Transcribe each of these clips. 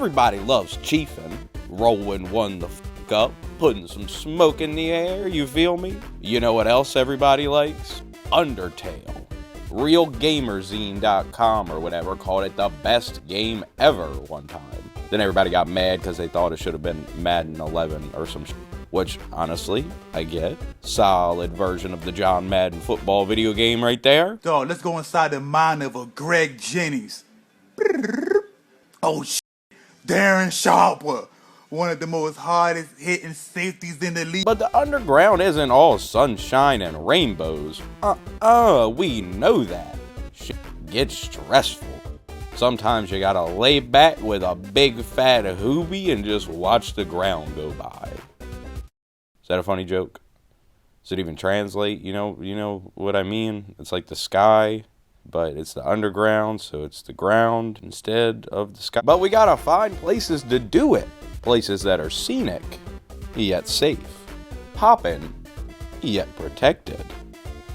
Everybody loves chiefing, rolling one the f*** up, putting some smoke in the air, you feel me? You know what else everybody likes? Undertale. RealGamerzine.com or whatever called it the best game ever one time. Then everybody got mad because they thought it should have been Madden 11 or some shit. Which, honestly, I get. Solid version of the John Madden football video game right there. Dog, let's go inside the mind of a Greg Jennings. Oh, shit. Darren Sharper. One of the most hardest hitting safeties in the league. But the underground isn't all sunshine and rainbows. We know that. Shit gets stressful. Sometimes you gotta lay back with a big fat hoobie and just watch the ground go by. Is that a funny joke? Does it even translate? You know what I mean? It's like the sky, but it's the underground, so it's the ground instead of the sky. But we gotta find places to do it. Places that are scenic, yet safe. Poppin', yet protected.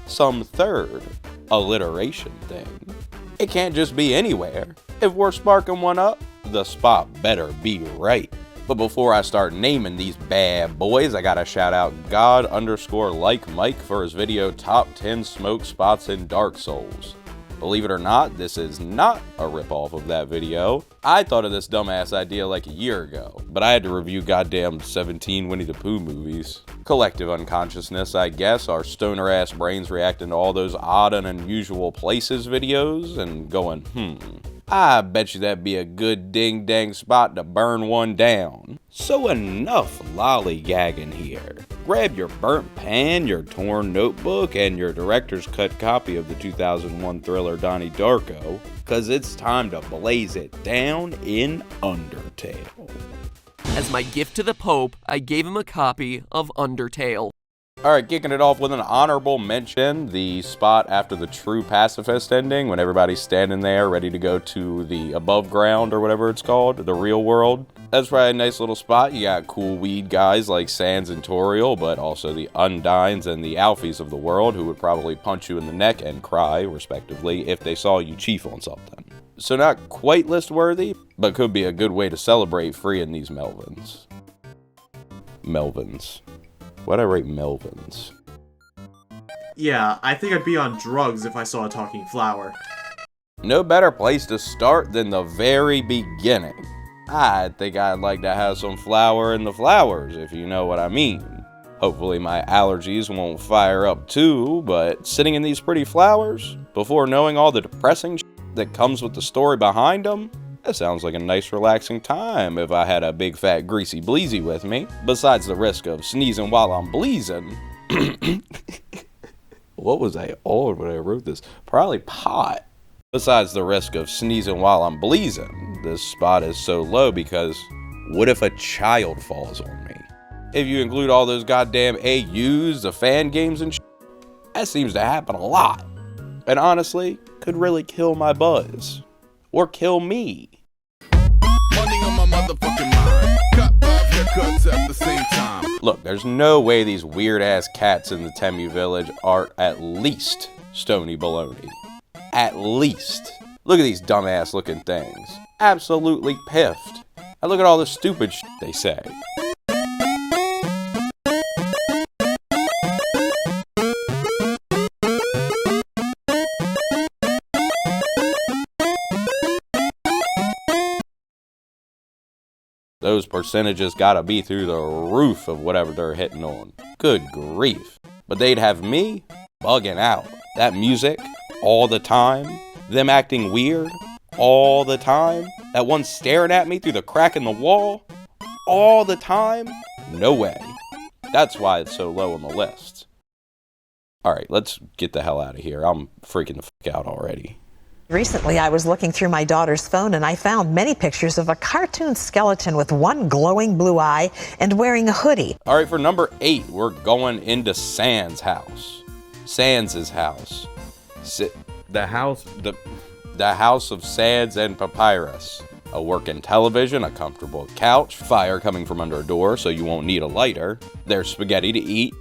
Some third alliteration thing. It can't just be anywhere. If we're sparking one up, the spot better be right. But before I start naming these bad boys, I gotta shout out God_like Mike for his video Top 10 Smoke Spots in Dark Souls. Believe it or not, this is not a ripoff of that video. I thought of this dumbass idea like a year ago, but I had to review goddamn 17 Winnie the Pooh movies. Collective unconsciousness, I guess, our stoner ass brains reacting to all those odd and unusual places videos and going, I bet you that'd be a good ding dang spot to burn one down. So enough lollygagging here. Grab your burnt pan, your torn notebook, and your director's cut copy of the 2001 thriller Donnie Darko, cause it's time to blaze it down in Undertale. As my gift to the Pope, I gave him a copy of Undertale. Alright, kicking it off with an honorable mention, the spot after the true pacifist ending, when everybody's standing there ready to go to the above ground or whatever it's called, the real world. That's probably a nice little spot. You got cool weed guys like Sans and Toriel, but also the Undines and the Alfies of the world who would probably punch you in the neck and cry, respectively, if they saw you chief on something. So not quite list worthy, but could be a good way to celebrate freeing these Melvins. Melvins. Why'd I write Melvins? Yeah, I think I'd be on drugs if I saw a talking flower. No better place to start than the very beginning. I think I'd like to have some flower in the flowers, if you know what I mean. Hopefully my allergies won't fire up too, but sitting in these pretty flowers, before knowing all the depressing shit that comes with the story behind them, that sounds like a nice relaxing time if I had a big fat greasy bleezy with me. Besides the risk of sneezing while I'm bleezing. What was I on when I wrote this? Probably pot. Besides the risk of sneezing while I'm bleezing, this spot is so low because what if a child falls on me? If you include all those goddamn AUs, the fan games and shit, that seems to happen a lot. And honestly, could really kill my buzz. Or kill me. Money on my motherfucking mind. Cut 5 haircuts at the same time. Look, there's no way these weird ass cats in the Temu village are at least stony baloney. At least. Look at these dumbass looking things. Absolutely piffed. And look at all the stupid shit they say. Those percentages gotta be through the roof of whatever they're hitting on. Good grief. But they'd have me bugging out. That music, all the time. Them acting weird, all the time. That one staring at me through the crack in the wall, all the time. No way. That's why it's so low on the list. Alright, let's get the hell out of here. I'm freaking the fuck out already. Recently, I was looking through my daughter's phone and I found many pictures of a cartoon skeleton with one glowing blue eye and wearing a hoodie. All right, for number 8, we're going into Sans' house. Sans' house. The house of Sans and Papyrus. A working television, a comfortable couch, fire coming from under a door so you won't need a lighter. There's spaghetti to eat,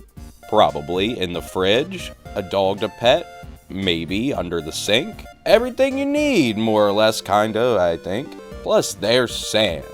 probably in the fridge. A dog to pet, maybe under the sink. Everything you need, more or less, kinda, I think. Plus, there's Sans.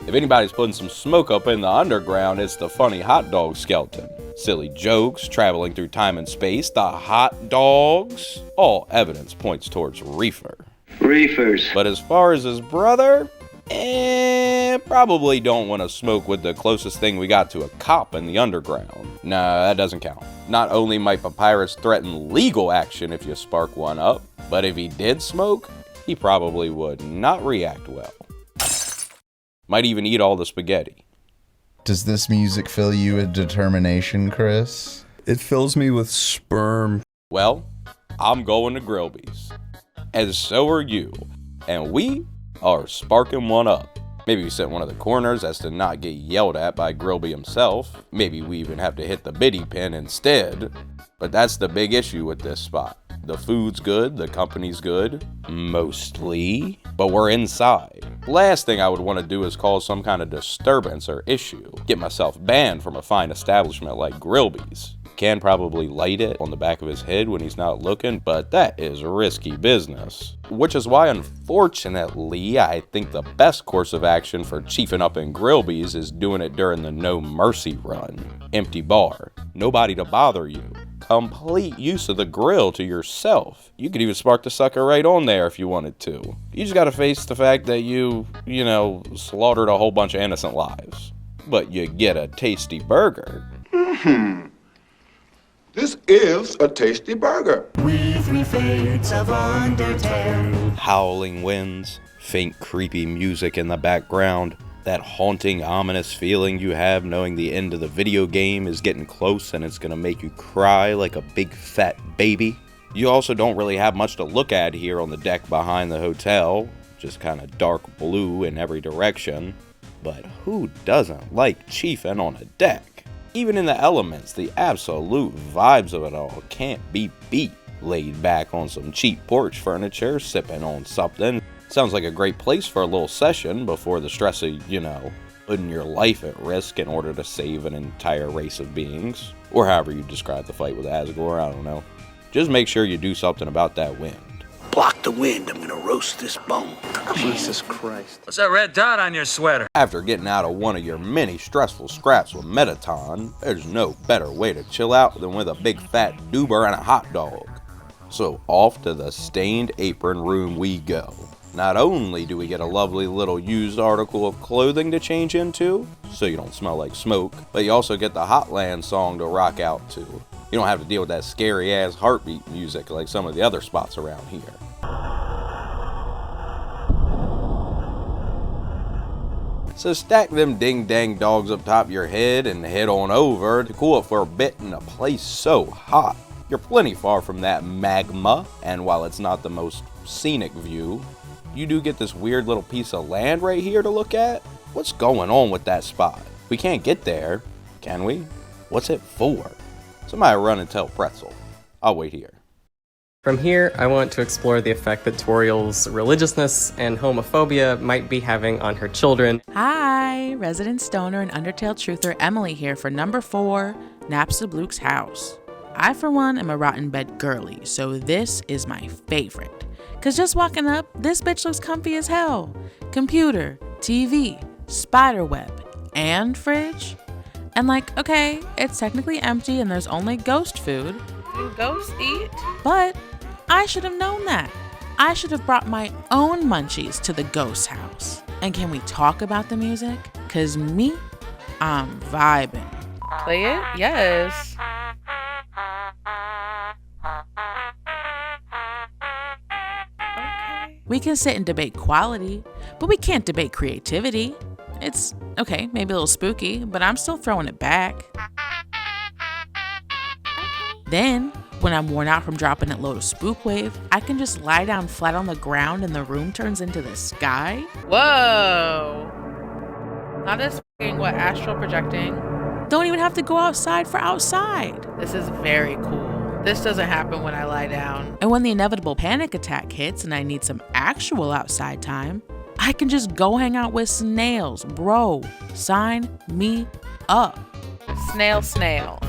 If anybody's putting some smoke up in the underground, it's the funny hot dog skeleton. Silly jokes, traveling through time and space, the hot dogs. All evidence points towards Reefer. Reefers. But as far as his brother, probably don't want to smoke with the closest thing we got to a cop in the underground. Nah, that doesn't count. Not only might Papyrus threaten legal action if you spark one up, but if he did smoke, he probably would not react well. Might even eat all the spaghetti. Does this music fill you with determination, Chris? It fills me with sperm. Well, I'm going to Grillby's. And so are you. And we are sparking one up. Maybe we set one of the corners as to not get yelled at by Grillby himself. Maybe we even have to hit the biddy pin instead. But that's the big issue with this spot. The food's good, the company's good, mostly, but we're inside. Last thing I would want to do is cause some kind of disturbance or issue. Get myself banned from a fine establishment like Grillby's. Can probably light it on the back of his head when he's not looking, but that is risky business. Which is why, unfortunately, I think the best course of action for chiefing up in Grillby's is doing it during the No Mercy run. Empty bar, nobody to bother you. Complete use of the grill to yourself. You could even spark the sucker right on there if you wanted to. You just gotta face the fact that you slaughtered a whole bunch of innocent lives. But you get a tasty burger. This is a tasty burger. We three fates of Undertale. Howling winds, faint creepy music in the background, that haunting, ominous feeling you have knowing the end of the video game is getting close and it's gonna make you cry like a big fat baby. You also don't really have much to look at here on the deck behind the hotel, just kinda dark blue in every direction. But who doesn't like chiefing on a deck? Even in the elements, the absolute vibes of it all can't be beat. Laid back on some cheap porch furniture, sipping on something. Sounds like a great place for a little session before the stress of, putting your life at risk in order to save an entire race of beings. Or however you describe the fight with Asgore, I don't know. Just make sure you do something about that wind. Block the wind, I'm gonna roast this bone. Jesus Christ. What's that red dot on your sweater? After getting out of one of your many stressful scraps with Metaton, there's no better way to chill out than with a big fat doober and a hot dog. So off to the stained apron room we go. Not only do we get a lovely little used article of clothing to change into, so you don't smell like smoke, but you also get the Hotland song to rock out to. You don't have to deal with that scary ass heartbeat music like some of the other spots around here. So stack them ding-dang dogs up top your head and head on over to cool it for a bit in a place so hot. You're plenty far from that magma, and while it's not the most scenic view, you do get this weird little piece of land right here to look at. What's going on with that spot? We can't get there, can we? What's it for? Somebody run and tell Pretzel. I'll wait here. From here, I want to explore the effect that Toriel's religiousness and homophobia might be having on her children. Hi, resident stoner and Undertale truther Emily here for number 4, Napstablook's house. I, for one, am a rotten bed girly, so this is my favorite. Cause just walking up, this bitch looks comfy as hell. Computer, TV, spiderweb, and fridge. And okay, it's technically empty and there's only ghost food. Do ghosts eat? But I should have known that. I should have brought my own munchies to the ghost house. And can we talk about the music? Cause me, I'm vibing. Play it? Yes. We can sit and debate quality, but we can't debate creativity. It's, okay, maybe a little spooky, but I'm still throwing it back. Then, when I'm worn out from dropping that load of spook wave, I can just lie down flat on the ground and the room turns into the sky. Whoa! Not this astral projecting. Don't even have to go outside for outside. This is very cool. This doesn't happen when I lie down. And when the inevitable panic attack hits and I need some actual outside time, I can just go hang out with snails. Bro, sign me up. Snail.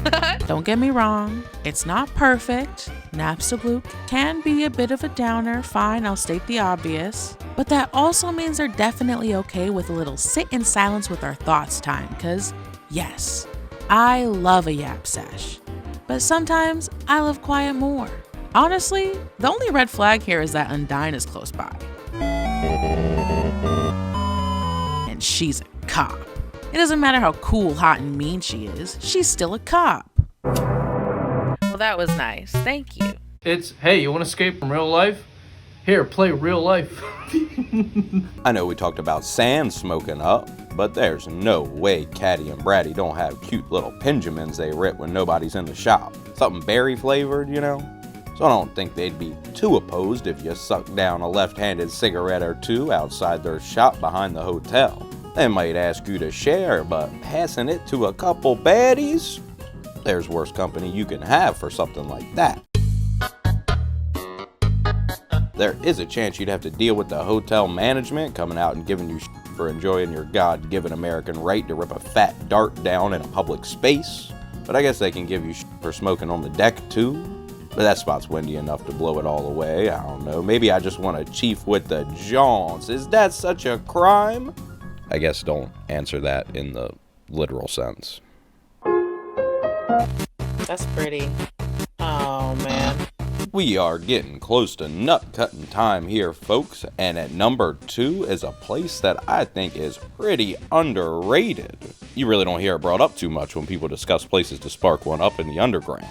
Don't get me wrong, it's not perfect. Napstablook can be a bit of a downer, fine, I'll state the obvious. But that also means they're definitely okay with a little sit in silence with our thoughts time, because yes, I love a yap sesh. But sometimes I love quiet more. Honestly, the only red flag here is that Undyne is close by. And she's a cop. It doesn't matter how cool, hot, and mean she is, she's still a cop. Well, that was nice. Thank you. It's, hey, you want to escape from real life? Here, play real life. I know we talked about Sam smoking up, but there's no way Caddy and Bratty don't have cute little Benjamins they rip when nobody's in the shop. Something berry flavored, you know? So I don't think they'd be too opposed if you suck down a left-handed cigarette or two outside their shop behind the hotel. They might ask you to share, but passing it to a couple baddies? There's worse company you can have for something like that. There is a chance you'd have to deal with the hotel management coming out and giving you shit for enjoying your God-given American right to rip a fat dart down in a public space. But I guess they can give you shit for smoking on the deck too. But that spot's windy enough to blow it all away. I don't know. Maybe I just want a chief with the jaunts. Is that such a crime? I guess don't answer that in the literal sense. That's pretty. Oh, man. We are getting close to nut-cutting time here, folks, and at number 2 is a place that I think is pretty underrated. You really don't hear it brought up too much when people discuss places to spark one up in the underground.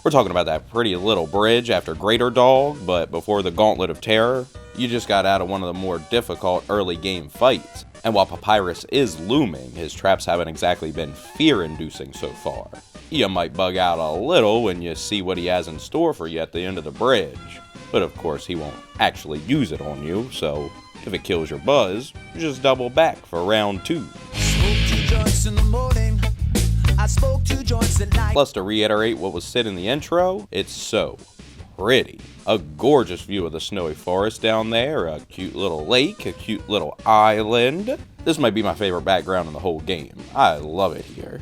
We're talking about that pretty little bridge after Greater Dog, but before the Gauntlet of Terror, you just got out of one of the more difficult early game fights. And while Papyrus is looming, his traps haven't exactly been fear-inducing so far. You might bug out a little when you see what he has in store for you at the end of the bridge. But of course he won't actually use it on you, so if it kills your buzz, just double back for round 2. Plus, to reiterate what was said in the intro, it's so pretty. A gorgeous view of the snowy forest down there, a cute little lake, a cute little island. This might be my favorite background in the whole game. I love it here.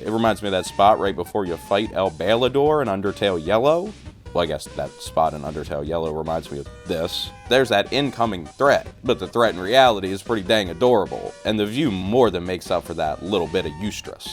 It reminds me of that spot right before you fight El Balador in Undertale Yellow. Well, I guess that spot in Undertale Yellow reminds me of this. There's that incoming threat, but the threat in reality is pretty dang adorable, and the view more than makes up for that little bit of eustress.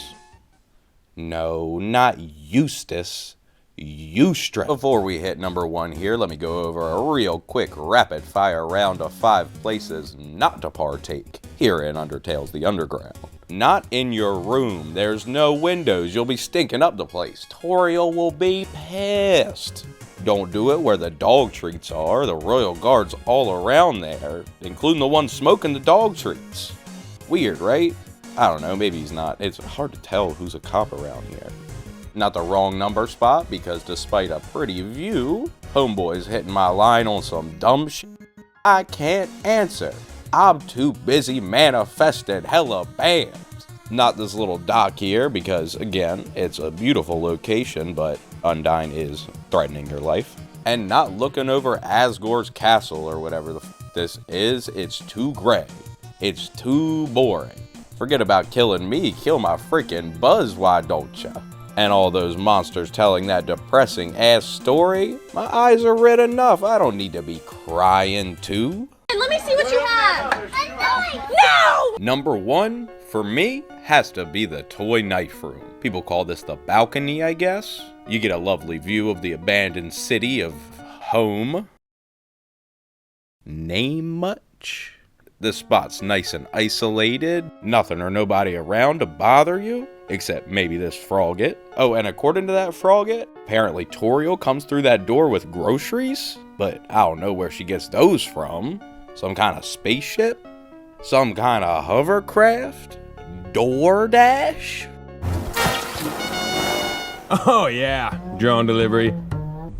No, not Eustace. Eustress. Before we hit number 1 here, let me go over a real quick rapid fire round of 5 places not to partake here in Undertale's The Underground. Not in your room. There's no windows. You'll be stinking up the place. Toriel will be pissed. Don't do it where the dog treats are. The royal guard's all around there, including the one smoking the dog treats. Weird, right? I don't know, maybe he's not. It's hard to tell who's a cop around here. Not the wrong number spot, because despite a pretty view, homeboy's hitting my line on some dumb shit I can't answer. I'm too busy manifesting hella bands. Not this little dock here, because again, it's a beautiful location, but Undyne is threatening your life. And not looking over Asgore's castle or whatever the this is. It's too gray. It's too boring. Forget about killing me, kill my freaking buzz, why don't ya? And all those monsters telling that depressing ass story? My eyes are red enough, I don't need to be crying too. Let me see what you have. No! Number 1, for me, has to be the toy knife room. People call this the balcony, I guess. You get a lovely view of the abandoned city of home. Name much? This spot's nice and isolated, nothing or nobody around to bother you, except maybe this Frogget. Oh, and according to that Frogget, apparently Toriel comes through that door with groceries, but I don't know where she gets those from. Some kind of spaceship? Some kind of hovercraft? DoorDash? Oh yeah, drone delivery.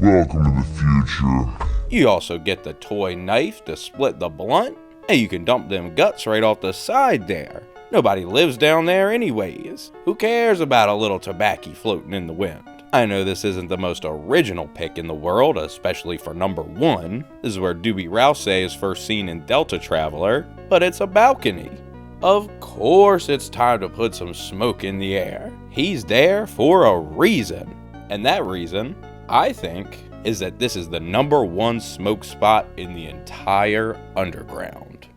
Welcome to the future. You also get the toy knife to split the blunt, and you can dump them guts right off the side there. Nobody lives down there anyways. Who cares about a little tobacco floating in the wind? I know this isn't the most original pick in the world, especially for number 1. This is where Doobie Rousey is first seen in Delta Traveler, but it's a balcony. Of course it's time to put some smoke in the air. He's there for a reason. And that reason, I think, is that this is the #1 smoke spot in the entire underground.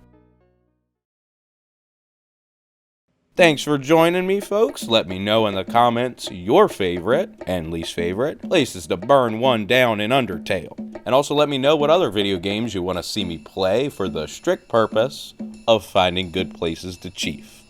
Thanks for joining me, folks. Let me know in the comments your favorite and least favorite places to burn one down in Undertale. And also let me know what other video games you want to see me play for the strict purpose of finding good places to chief.